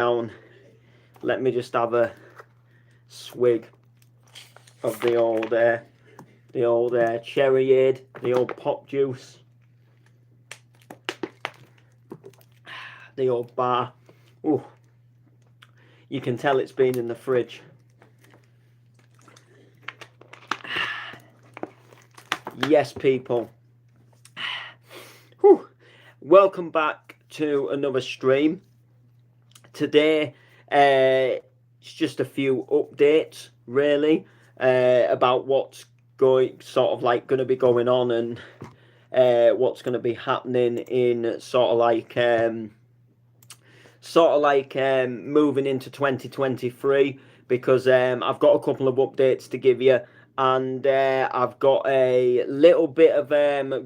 down. Let me just have a swig of the old Cherryade, the old pop juice, the old bar. Ooh, you can tell it's been in the fridge. Yes, people. Whew. Welcome back to another stream. Today, it's just a few updates, really, about what's going to be going on and what's going to be happening in moving into 2023, because I've got a couple of updates to give you, and I've got a little bit of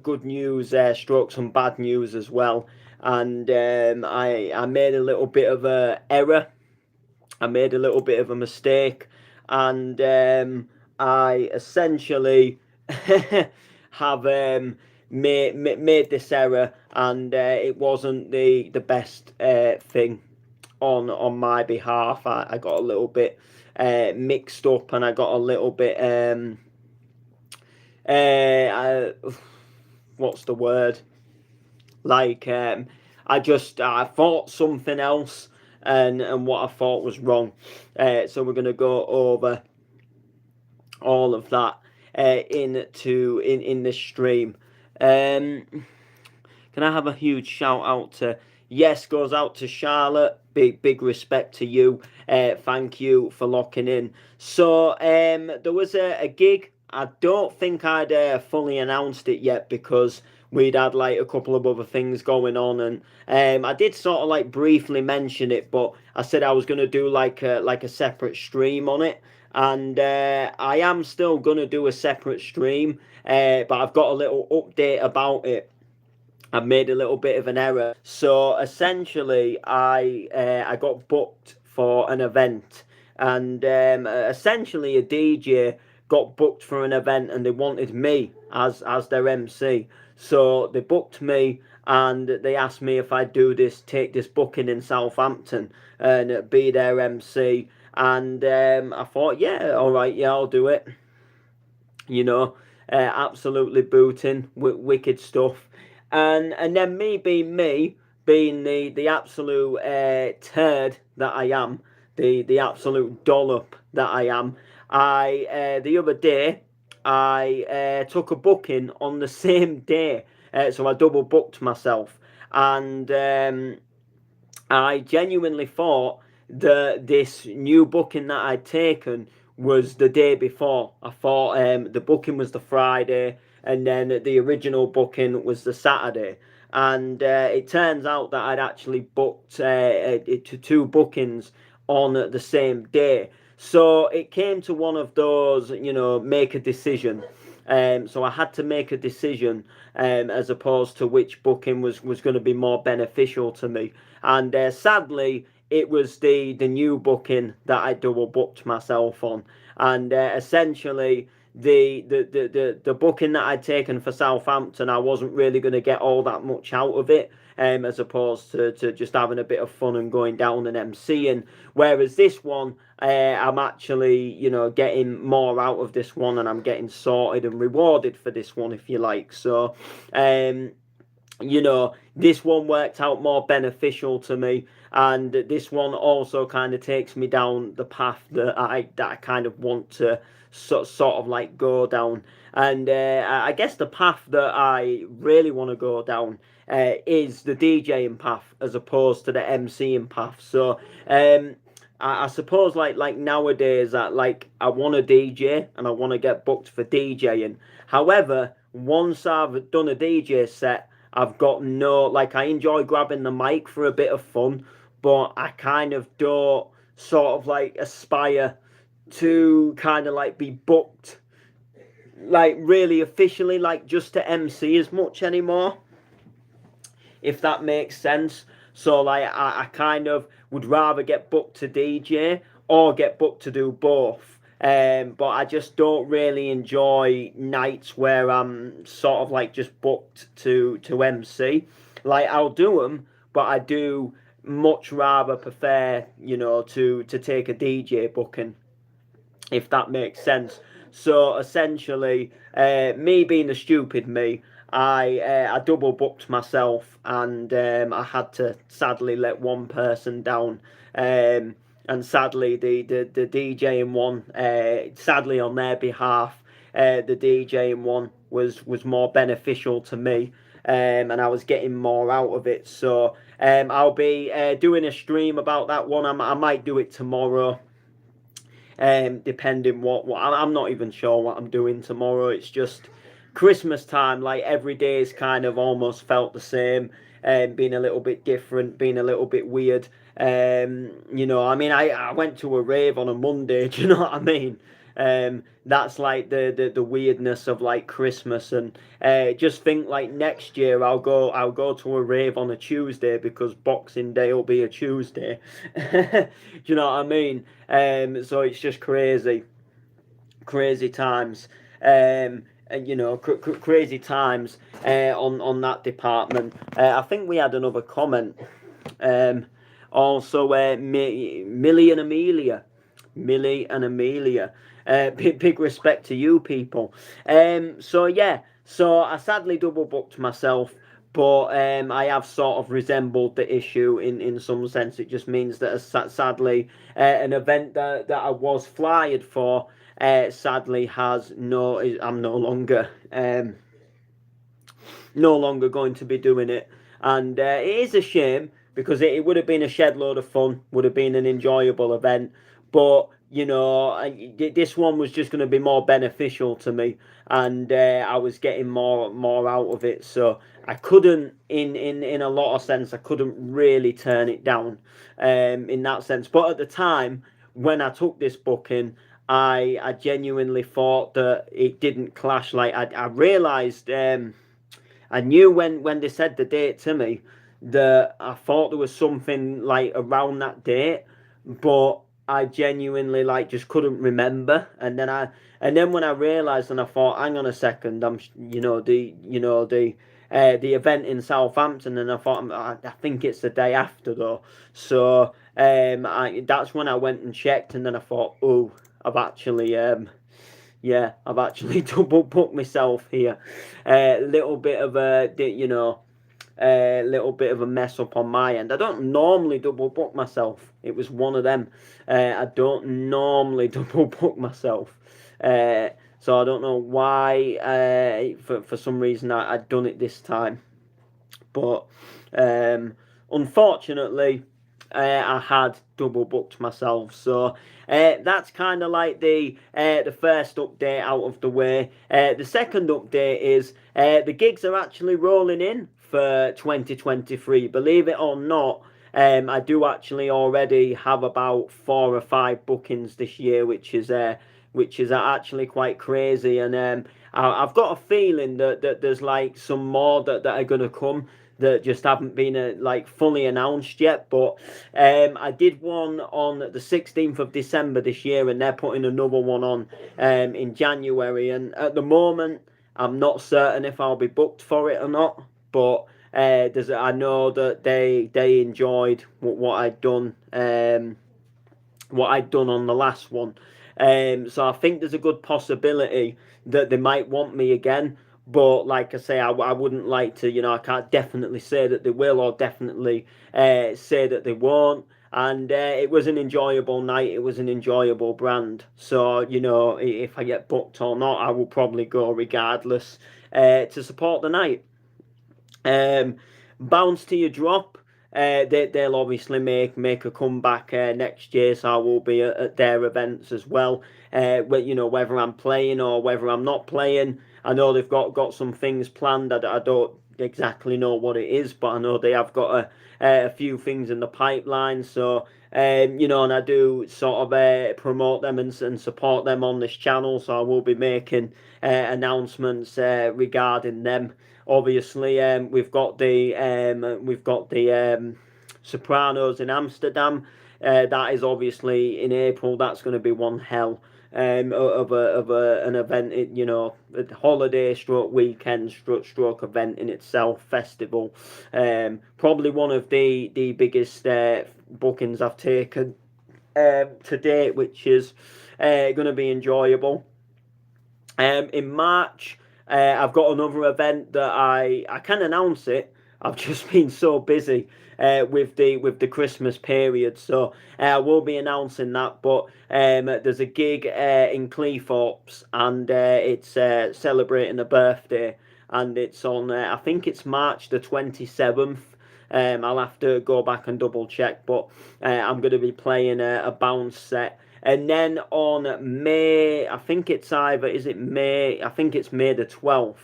good news, stroke some bad news as well. And I made a little bit of a error. I made a little bit of a mistake, and I essentially have made this error, and it wasn't the best thing on my behalf. I got a little bit mixed up, and I got a little bit what's the word? Like I thought something else, and what I thought was wrong. So we're gonna go over all of that in this stream. Can I have a huge shout out to? Yes, goes out to Charlotte. Big respect to you. Thank you for locking in. So there was a gig. I don't think I'd fully announced it yet, because we'd had like a couple of other things going on, and I did sort of like briefly mention it, but I said I was going to do like a separate stream on it, and I am still going to do a separate stream, but I've got a little update about it. I made a little bit of an error. So essentially, I got booked for an event, and essentially a DJ got booked for an event, and they wanted me as their MC. So they booked me, and they asked me if I'd take this booking in Southampton and be their MC. And I thought, yeah, all right, yeah, I'll do it. You know, absolutely booting, wicked stuff. And then me being the absolute turd that I am, the absolute dollop that I am. The other day I took a booking on the same day, so I double booked myself, and I genuinely thought that this new booking that I'd taken was the day before. I thought the booking was the Friday, and then the original booking was the Saturday. And it turns out that I'd actually booked two bookings on the same day. So it came to one of those, make a decision. So I had to make a decision, as opposed to which booking was going to be more beneficial to me. And sadly, it was the new booking that I double booked myself on. And essentially, the booking that I'd taken for Southampton, I wasn't really going to get all that much out of it, as opposed to just having a bit of fun and going down and MCing. Whereas this one, I'm actually, getting more out of this one, and I'm getting sorted and rewarded for this one, if you like. So, this one worked out more beneficial to me, and this one also kind of takes me down the path that I kind of want to sort of like go down. And I guess the path that I really want to go down is the DJing path, as opposed to the MCing path. So I suppose like nowadays that like I want to DJ and I want to get booked for DJing. However, once I've done a DJ set, I've got I enjoy grabbing the mic for a bit of fun, but I kind of don't sort of like aspire to kind of like be booked like really officially, like just to MC as much anymore, if that makes sense. So like I kind of would rather get booked to DJ or get booked to do both. But I just don't really enjoy nights where I'm sort of like just booked to MC. Like I'll do them, but I do much rather prefer, you know, to take a DJ booking, if that makes sense. So essentially, me being the stupid me, I double booked myself, and I had to sadly let one person down. And sadly, the DJing one, sadly on their behalf, the DJing one was more beneficial to me, and I was getting more out of it. So I'll be doing a stream about that one. I might do it tomorrow. Depending what I'm not even sure what I'm doing tomorrow. It's just Christmas time. Like every day is kind of almost felt the same, and being a little bit different, being a little bit weird. You know, I mean, I went to a rave on a Monday. Do you know what I mean? That's like the weirdness of like Christmas, and just think like next year I'll go to a rave on a Tuesday because Boxing Day will be a Tuesday. Do you know what I mean? So it's just crazy times. And you know, crazy times on that department. I think we had another comment. Also, Millie and Amelia. Big respect to you people. So yeah, so I sadly double booked myself, but I have sort of resembled the issue in some sense. It just means that sadly, an event that I was flyed for, sadly has no. I'm no longer going to be doing it, and it is a shame because it would have been a shed load of fun, would have been an enjoyable event, but you know, this one was just going to be more beneficial to me, and I was getting more out of it, so I couldn't, in a lot of sense, I couldn't really turn it down, in that sense. But at the time when I took this booking, I genuinely thought that it didn't clash. Like I realised. I knew when they said the date to me that I thought there was something like around that date, but I genuinely like just couldn't remember. And then when I realised, and I thought, hang on a second, I'm the event in Southampton, and I thought I think it's the day after though. So that's when I went and checked, and then I thought, oh, I've actually I've actually double booked myself here. A little bit of a little bit of a mess up on my end. I don't normally double book myself. It was one of them. I don't normally double book myself. So I don't know why. For some reason I'd done it this time, but unfortunately, I had double booked myself. So that's kind of like the first update out of the way. The second update is the gigs are actually rolling in for 2023. Believe it or not, I do actually already have about 4 or 5 bookings this year, which is actually quite crazy. And I've got a feeling that there's like some more that are going to come that just haven't been like fully announced yet. But I did one on the 16th of December this year, and they're putting another one on in January. And at the moment, I'm not certain if I'll be booked for it or not. But I know that they enjoyed what I'd done. What I'd done on the last one. So I think there's a good possibility that they might want me again. But like I say, I wouldn't like to, I can't definitely say that they will or definitely say that they won't. And it was an enjoyable night. It was an enjoyable brand. So, if I get booked or not, I will probably go regardless to support the night. Bounce to Your Drop. They'll obviously make a comeback next year, so I will be at their events as well. Whether I'm playing or whether I'm not playing, I know they've got some things planned. I don't exactly know what it is, but I know they have got a few things in the pipeline. So and I do sort of promote them and support them on this channel. So I will be making announcements regarding them. Obviously, we've got the Sopranos in Amsterdam. That is obviously in April. That's going to be one hell. an event, a holiday stroke weekend stroke event in itself, festival. Probably one of the biggest bookings I've taken to date, which is going to be enjoyable. In March, I've got another event that I can announce it. I've just been so busy with the Christmas period, so I will be announcing that. But there's a gig in Cleethorpes, and it's celebrating a birthday, and it's on. I think it's March the 27th. I'll have to go back and double check, but I'm going to be playing a bounce set. And then on May, I think it's either, is it May? I think it's May the 12th.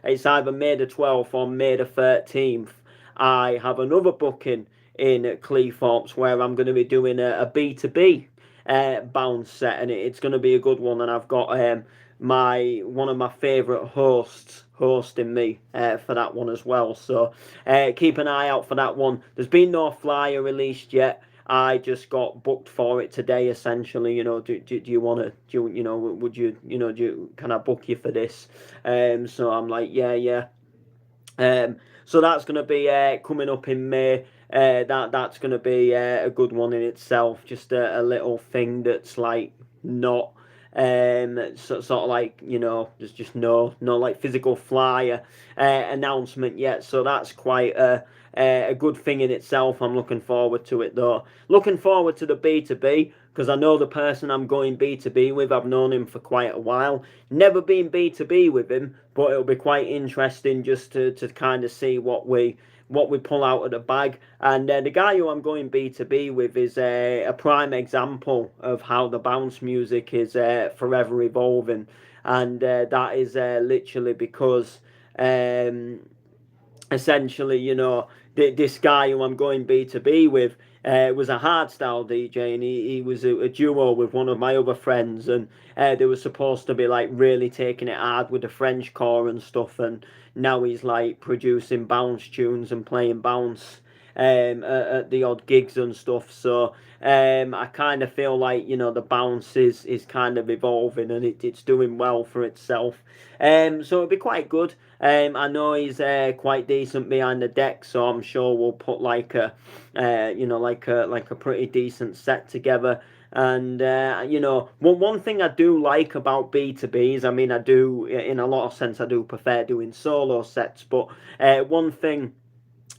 It's either May the 12th or May the 13th. I have another booking in Cleethorpes where I'm going to be doing a B2B bounce set, and it's going to be a good one. And I've got one of my favourite hosts hosting me for that one as well. So keep an eye out for that one. There's been no flyer released yet. I just got booked for it today, essentially. Do you want to, would you, can I book you for this? So I'm like, yeah. So that's going to be coming up in May. That's going to be a good one in itself. Just a little thing that's like not sort of like, there's just no like physical flyer announcement yet. So that's quite a good thing in itself. I'm looking forward to it though. Looking forward to the B2B, because I know the person I'm going B2B with. I've known him for quite a while. Never been B2B with him, but it'll be quite interesting just to kind of see what we pull out of the bag. And the guy who I'm going B2B with is a prime example of how the bounce music is forever evolving. And that is literally because essentially, this guy who I'm going B2B with was a hardstyle DJ, and he was a duo with one of my other friends, and they were supposed to be like really taking it hard with the Frenchcore and stuff, and now he's like producing bounce tunes and playing bounce at the odd gigs and stuff. So I kind of feel like the bounce is kind of evolving, and it's doing well for itself. So it'll be quite good. I know he's quite decent behind the deck, so I'm sure we'll put like a like a pretty decent set together. And one thing I do like about B2Bs, I mean, I do in a lot of sense I do prefer doing solo sets, but one thing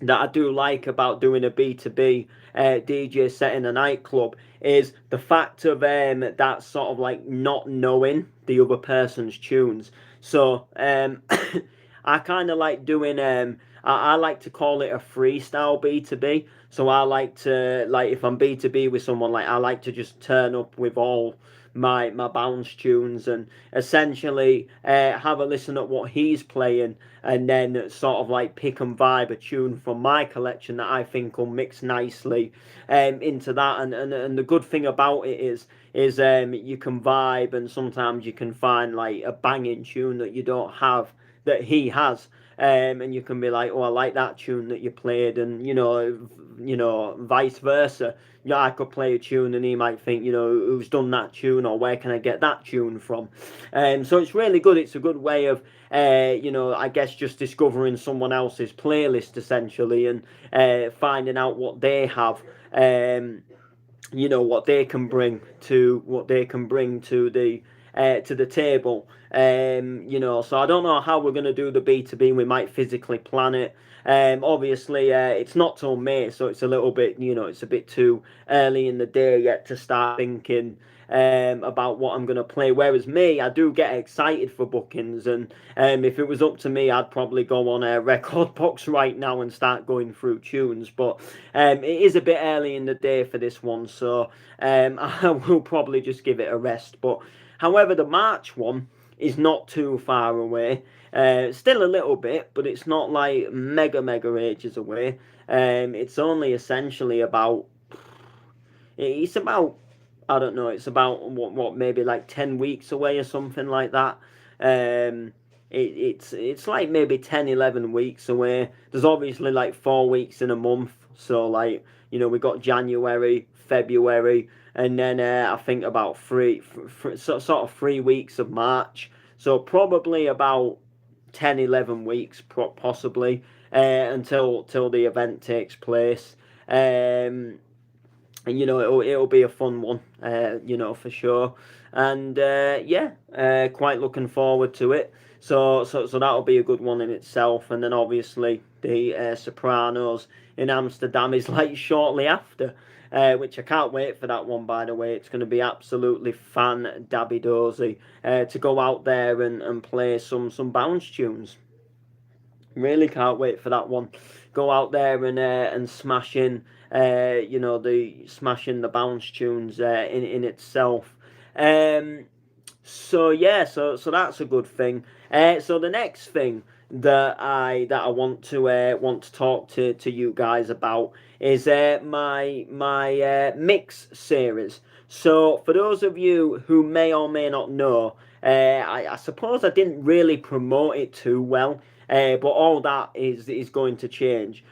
that I do like about doing a B2B DJ set in a nightclub is the fact of that sort of like not knowing the other person's tunes. So I kind of like doing I like to call it a freestyle B2B. So I like to, like, if I'm B2B with someone, like I like to just turn up with all my bounce tunes and essentially have a listen at what he's playing, and then sort of like pick and vibe a tune from my collection that I think will mix nicely into that. And the good thing about it is you can vibe, and sometimes you can find like a banging tune that you don't have that he has. And you can be like, oh, I like that tune that you played, and vice versa. I could play a tune and he might think, who's done that tune, or where can I get that tune from? So it's really good. It's a good way of, I guess just discovering someone else's playlist essentially, and finding out what they have, what they can bring to the table. So I don't know how we're going to do the B2B. We might physically plan it. Obviously, it's not till May, so it's a little bit, it's a bit too early in the day yet to start thinking about what I'm going to play. Whereas me, I do get excited for bookings, and if it was up to me, I'd probably go on a record box right now and start going through tunes. But it is a bit early in the day for this one, so I will probably just give it a rest. But however, the March one is not too far away. Still a little bit, but it's not like mega ages away. It's only essentially about, I don't know, it's about what maybe like 10 weeks away or something like that. It's like maybe 10-11 weeks away. There's obviously like 4 weeks in a month, so like You know, we got January, February, and then I think about sort of 3 weeks of March. So probably about 10, 11 weeks, possibly, until the event takes place. And you know it'll be a fun one, you know, for sure. And yeah, quite looking forward to it. So that'll be a good one in itself. And then obviously the Sopranos in Amsterdam is like shortly after, which I can't wait for that one. By the way, it's going to be absolutely fan-dabby-dozy to go out there and play some bounce tunes. Really can't wait for that one. Go out there and smash in, you know, the smashing the bounce tunes in itself. So yeah, so that's a good thing. So the next thing that I want to talk to you guys about is my mix series. So for those of you who may or may not know, I suppose I didn't really promote it too well. But all that is going to change.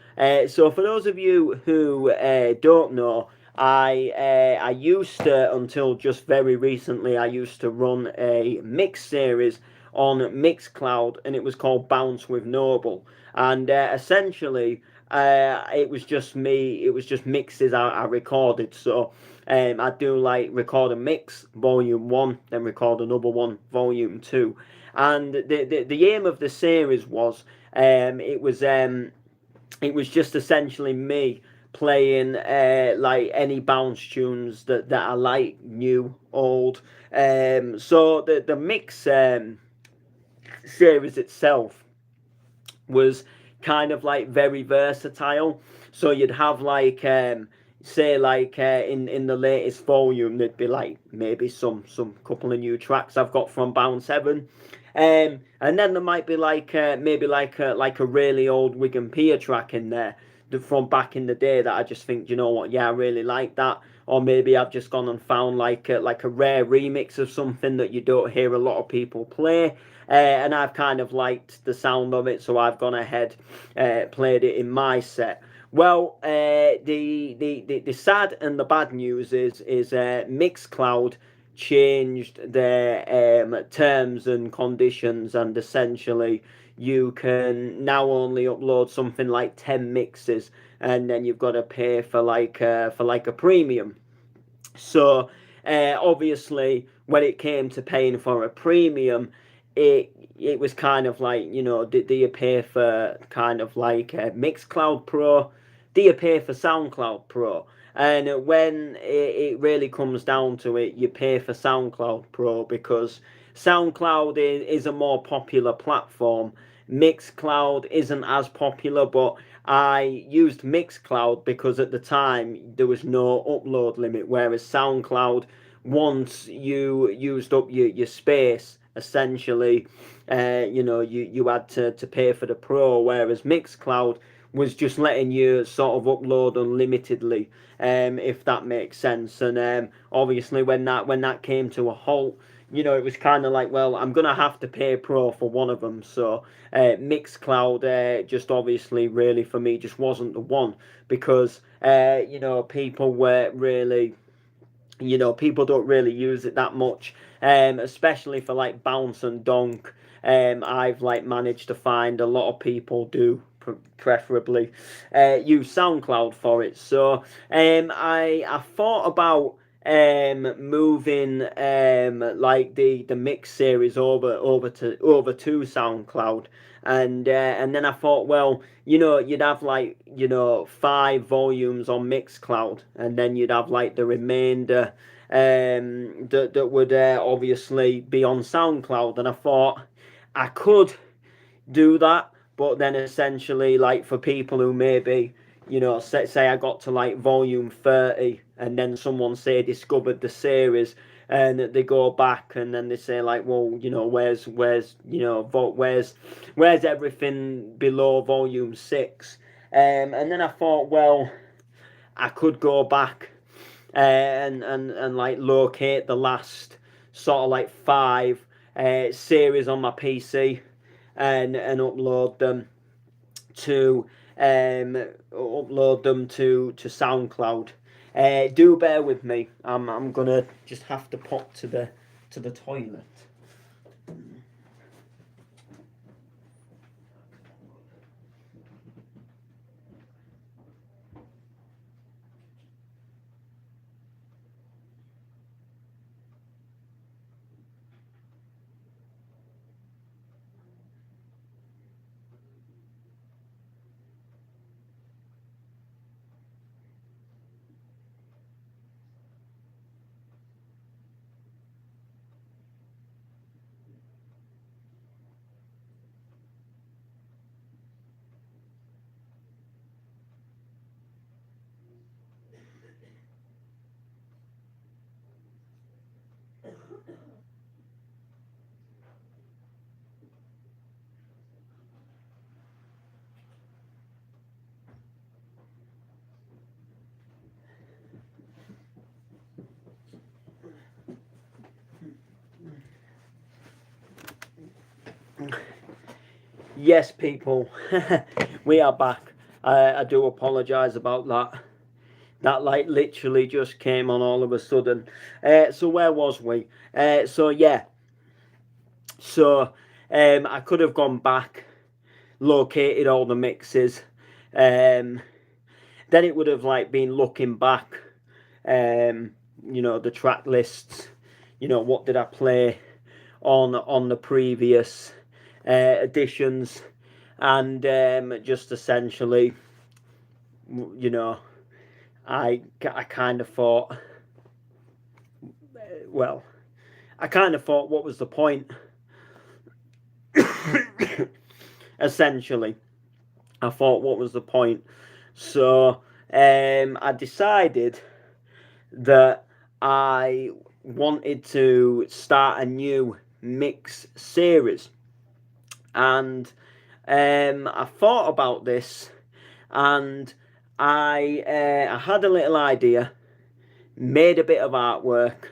So for those of you who don't know, I used to, until just very recently, I used to run a mix series on Mixcloud, and it was called Bounce with Noble. And essentially, it was just me. It was just mixes I recorded. So I'd do like record a mix, volume 1, then record another one, volume 2. And the aim of the series was it was just essentially me playing like any bounce tunes that I like, new, old. So the mix series itself was kind of like very versatile. So you'd have like say like in the latest volume there'd be like maybe some couple of new tracks I've got from Bounce Heaven. And then there might be like maybe like a really old Wigan Pier track in there from back in the day that I just think, you know what, yeah, I really like that. Or maybe I've just gone and found like a rare remix of something that you don't hear a lot of people play. And I've kind of liked the sound of it, so I've gone ahead, played it in my set. Well, the sad and the bad news is Mixcloud changed their terms and conditions, and essentially you can now only upload something like 10 mixes, and then you've got to pay for like a premium. So obviously when it came to paying for a premium, it was kind of like, you know, do you pay for kind of like Mixcloud Pro? Do you pay for SoundCloud Pro? And when it really comes down to it, you pay for SoundCloud Pro because SoundCloud is a more popular platform. Mixcloud isn't as popular, but I used Mixcloud because at the time there was no upload limit, whereas SoundCloud, once you used up your space, essentially, you know, you had to pay for the Pro, whereas Mixcloud was just letting you sort of upload unlimitedly, if that makes sense. And obviously when that came to a halt, you know, it was kind of like, well, I'm gonna have to pay Pro for one of them. So Mixcloud just obviously really for me just wasn't the one, because you know, people were really, you know, people don't really use it that much, especially for like bounce and donk. I've like managed to find a lot of people do preferably use SoundCloud for it. So I thought about moving like the mix series over to SoundCloud. And then I thought, well, you know, you'd have like, you know, 5 volumes on Mixcloud, and then you'd have like the remainder that would obviously be on SoundCloud. And I thought I could do that, but then essentially, like for people who maybe, you know, say I got to like volume 30, and then someone say discovered the series, and they go back and then they say like, well, you know, where's you know, where's everything below volume 6? And then I thought, well, I could go back and like locate the last sort of like 5 series on my PC and upload them to upload them to SoundCloud. Do bear with me. I'm gonna just have to pop to the toilet. Yes, people, we are back. I do apologise about that. That like literally just came on all of a sudden. So where was we? So yeah. So I could have gone back, located all the mixes. Then it would have like been looking back. The track lists. What did I play on the previous editions, and just essentially, I kind of thought, what was the point? Essentially, I thought, what was the point? So I decided that I wanted to start a new mix series, and I thought about this, and I had a little idea, made a bit of artwork,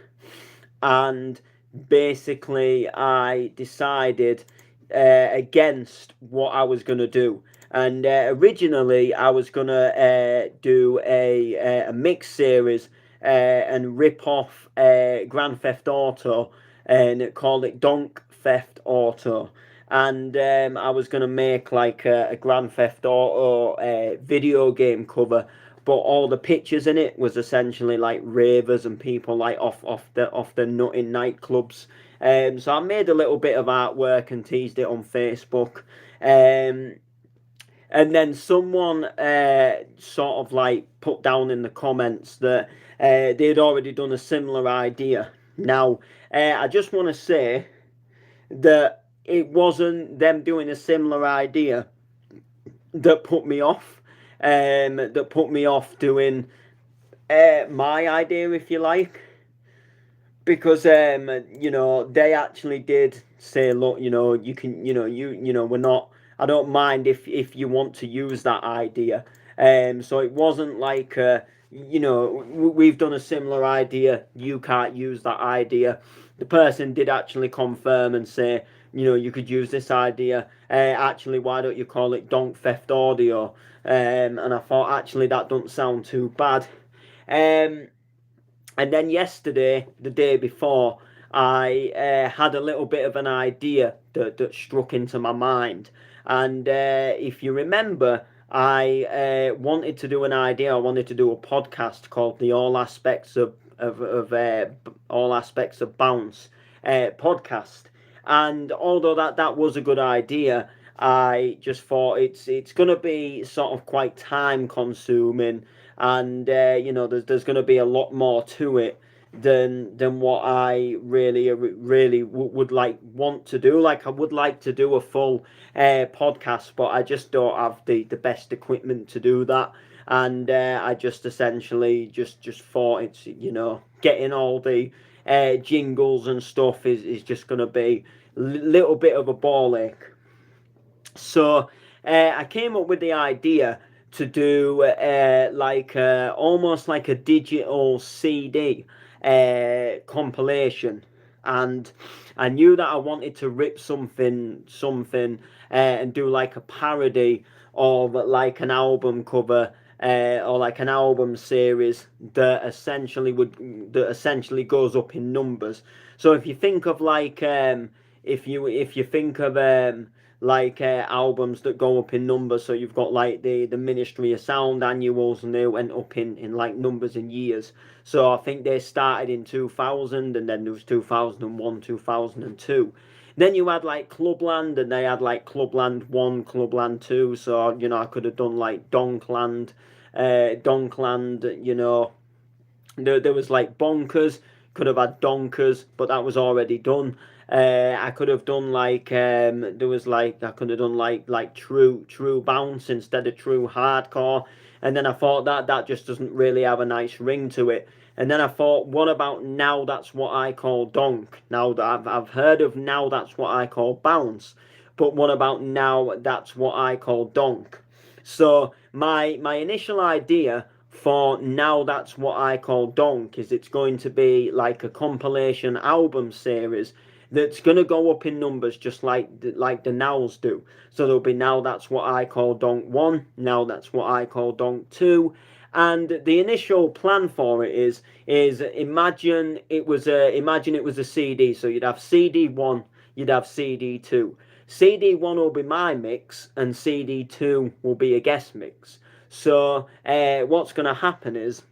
and basically I decided against what I was going to do. And originally I was going to do a mix series and rip off Grand Theft Auto and call it Donk Theft Auto. And I was going to make like a Grand Theft Auto video game cover, but all the pictures in it was essentially like ravers and people like off the nutting nightclubs. So I made a little bit of artwork and teased it on Facebook. And then someone sort of like put down in the comments that they'd already done a similar idea. Now, I just want to say that it wasn't them doing a similar idea that put me off. That put me off doing my idea, if you like, because they actually did say, look, you can, we're not. I don't mind if you want to use that idea. So it wasn't like we've done a similar idea, you can't use that idea. The person did actually confirm and say, you could use this idea. Actually, why don't you call it Donk Theft Audio? And I thought, actually, that doesn't sound too bad. And then yesterday, the day before, I had a little bit of an idea that struck into my mind. And if you remember, I wanted to do an idea. I wanted to do a podcast called the All Aspects of All Aspects of Bounce podcast. And although that was a good idea, I just thought it's going to be sort of quite time consuming, and there's going to be a lot more to it than what I really would want to do. Like, I would like to do a full podcast, but I just don't have the best equipment to do that. And I just essentially just thought it's getting all the jingles and stuff is just going to be a little bit of a ball ache. So I came up with the idea to do almost like a digital CD compilation, and I knew that I wanted to rip something and do like a parody of like an album cover or like an album series that essentially goes up in numbers. So if you think of like if you think of like albums that go up in numbers, so you've got like the Ministry of Sound annuals, and they went up in like numbers in years. So I think they started in 2000, and then there was 2001, 2002. Then you had like Clubland, and they had like Clubland 1, Clubland 2. So, I could have done like Donkland, there was like Bonkers, could have had Donkers, but that was already done. I could have done like there was like I could have done like true bounce instead of true hardcore, and then I thought that just doesn't really have a nice ring to it. And then I thought, what about Now That's What I Call Donk? Now that I've heard of Now That's What I Call Bounce, but what about Now That's What I Call Donk? So my initial idea for Now That's What I Call Donk is it's going to be like a compilation album series that's going to go up in numbers just like the Nows do. So there'll be Now That's What I Call Donk 1, Now That's What I Call Donk 2, and the initial plan for it is imagine it was a CD. So you'd have CD1, you'd have CD2. CD1 will be my mix, and CD2 will be a guest mix. So what's going to happen is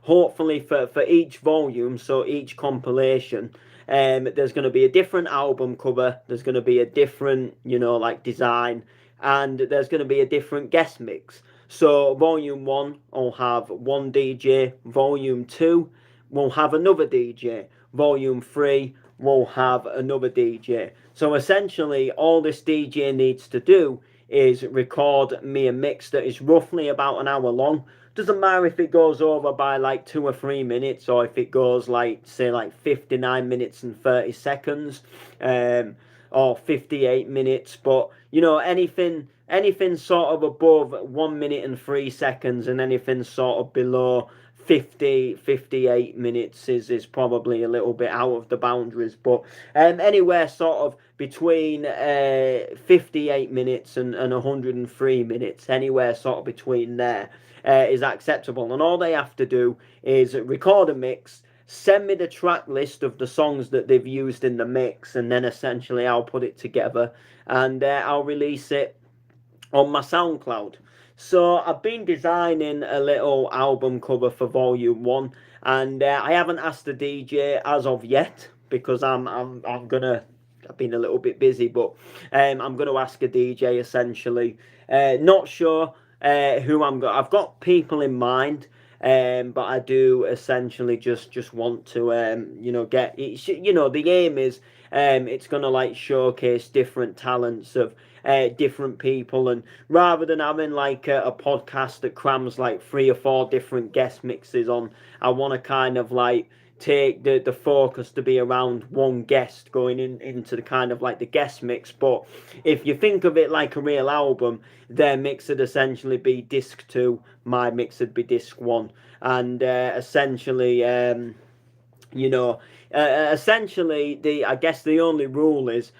hopefully for each volume, so each compilation, there's going to be a different album cover, there's going to be a different, like design, and there's going to be a different guest mix. So volume 1 will have one DJ, volume 2 will have another DJ, volume 3 will have another DJ. So essentially all this DJ needs to do is record me a mix that is roughly about an hour long. Doesn't matter if it goes over by like 2 or 3 minutes, or if it goes like, say, like 59 minutes and 30 seconds, or 58 minutes. But anything sort of above 1 minute and 3 seconds, and anything sort of below 58 minutes is probably a little bit out of the boundaries. But anywhere sort of between 58 minutes and 103 minutes, anywhere sort of between there is acceptable. And all they have to do is record a mix, send me the track list of the songs that they've used in the mix, and then essentially I'll put it together and I'll release it on my SoundCloud. So I've been designing a little album cover for volume 1, and I haven't asked the DJ as of yet, because I've been a little bit busy, but I'm gonna ask a DJ essentially. Not sure who I've got people in mind, but I do essentially just want to get it. The aim is it's gonna like showcase different talents of different people, and rather than having like a podcast that crams like 3 or 4 different guest mixes on, I want to kind of like take the focus to be around one guest going into the kind of like the guest mix. But if you think of it like a real album, their mix would essentially be disc 2, my mix would be disc 1, and essentially I guess the only rule is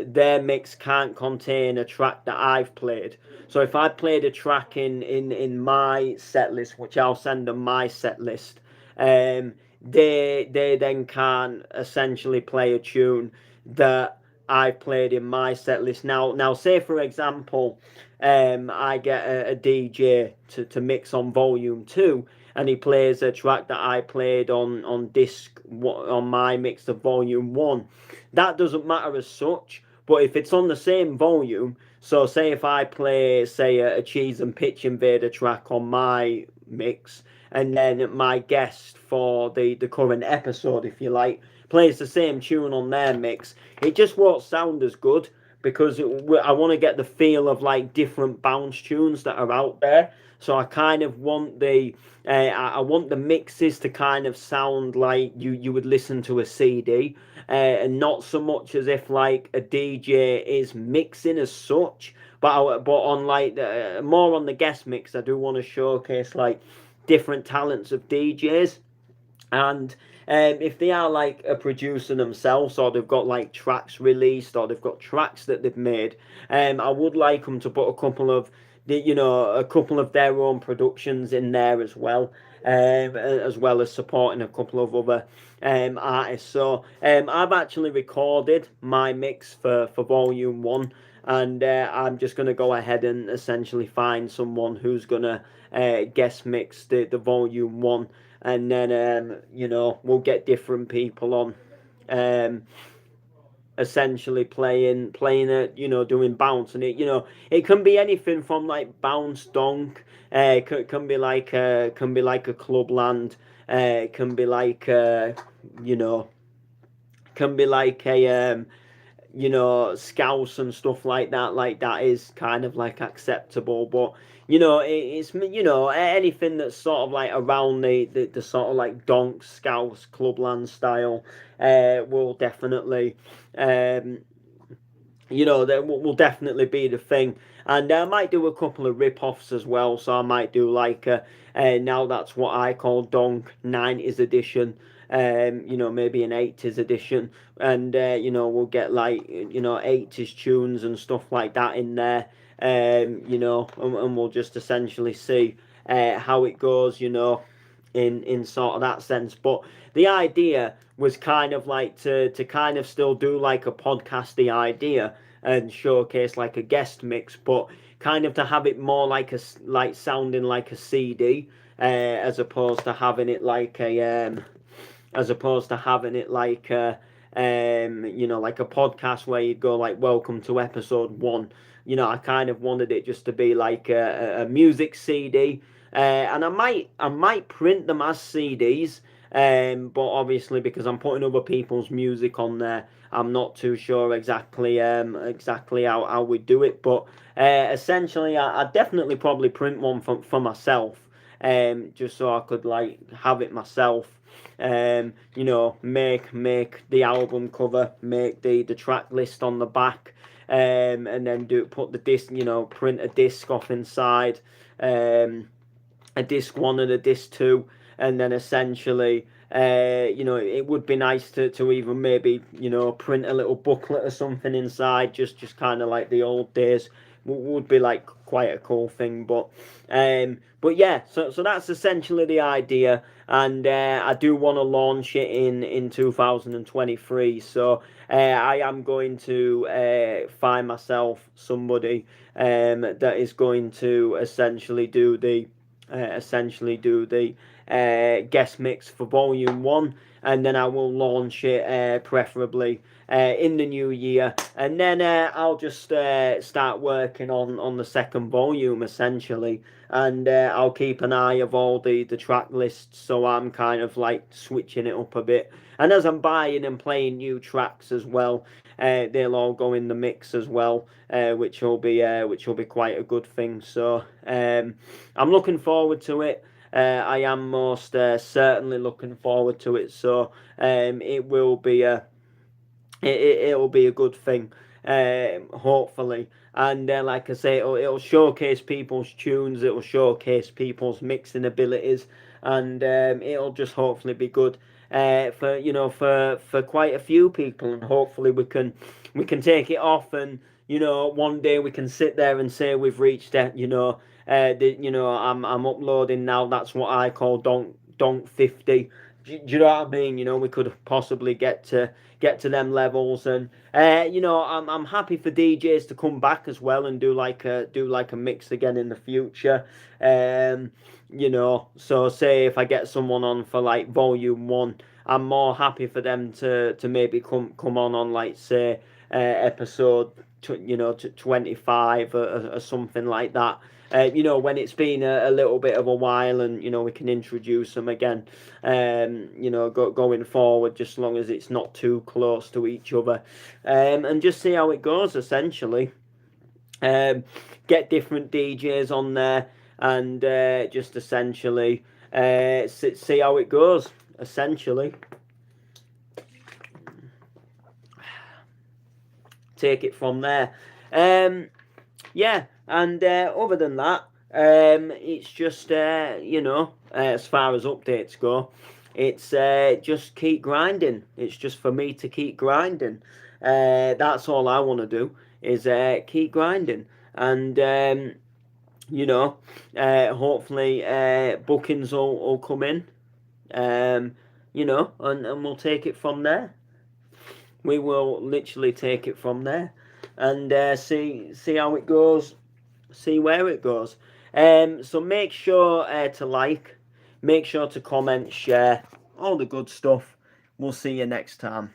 their mix can't contain a track that I've played. So if I played a track in my set list, which I'll send them my set list, they then can't essentially play a tune that I played in my set list. Now say for example, I get a DJ to mix on volume 2, and he plays a track that I played on disc on my mix of volume 1. That doesn't matter as such, but if it's on the same volume, so say if I play, say, a Cheese and Pitch Invader track on my mix, and then my guest for the current episode, if you like, plays the same tune on their mix, it just won't sound as good, because I want to get the feel of like different bounce tunes that are out there. So I kind of want I want the mixes to kind of sound like you would listen to a CD, and not so much as if like a DJ is mixing as such. But on like more on the guest mix, I do want to showcase like different talents of DJs. And if they are like a producer themselves, or they've got like tracks released, or they've got tracks that they've made, I would like them to put a couple of a couple of their own productions in there as well as supporting a couple of other artists. So I've actually recorded my mix for Volume 1, and I'm just going to go ahead and essentially find someone who's going to guest mix the Volume 1, and then we'll get different people on, essentially playing it, doing bounce. And it can be anything from like bounce donk, can be like a clubland, can be like you know can be like a scouts and stuff like that. Like that is kind of like acceptable. But it's anything that's sort of like around the sort of like donk, scouts, clubland style will definitely that will definitely be the thing. And I might do a couple of rip-offs as well. So I might do like now that's what I call donk 90s edition, maybe an 80s edition, and we'll get like 80s tunes and stuff like that in there, and we'll just essentially see how it goes, in sort of that sense. But the idea was kind of like to kind of still do like a podcasty idea and showcase like a guest mix, but kind of to have it more like sounding like a CD, as opposed to having it like a like a podcast where you'd go like welcome to episode 1. I kind of wanted it just to be like a music CD, and I might print them as CDs, but obviously because I'm putting other people's music on there, I'm not too sure exactly how we do it. But essentially I definitely probably print one for myself, just so I could like have it myself, make the album cover, make the track list on the back, and then put the disc, print a disc off inside, a disc 1 and a disc 2, and then essentially it would be nice to even maybe print a little booklet or something inside, just kind of like the old days. Would be like quite a cool thing. But yeah, so that's essentially the idea, and I do want to launch it in 2023. So I am going to find myself somebody that is going to essentially do the guest mix for Volume 1, and then I will launch it preferably in the new year, and then I'll just start working on the second volume essentially, and I'll keep an eye of all the track lists, so I'm kind of like switching it up a bit, and as I'm buying and playing new tracks as well, they'll all go in the mix as well, which will be quite a good thing. So I'm looking forward to it. I am most certainly looking forward to it. So it will be it'll be a good thing, hopefully. And like I say, it'll showcase people's tunes, it'll showcase people's mixing abilities, and it'll just hopefully be good for quite a few people, and hopefully we can take it off, and one day we can sit there and say we've reached it. I'm uploading now. That's what I call donk 50. Do you know what I mean? We could possibly get to them levels, and I'm happy for DJs to come back as well and do like a mix again in the future. So say if I get someone on for like Volume 1, I'm more happy for them to maybe come on like say episode 25 or something like that. When it's been a little bit of a while, and we can introduce them again, going forward, just as long as it's not too close to each other, and just see how it goes essentially. Get different DJs on there, and just essentially see how it goes essentially. Take it from there. Yeah, and other than that, it's just as far as updates go, it's just keep grinding. It's just for me to keep grinding. That's all I want to do is keep grinding, and you know, hopefully bookings will come in, you know, and we'll take it from there. We will literally take it from there, and see how it goes, see where it goes. So make sure to like, make sure to comment, share, all the good stuff. We'll see you next time.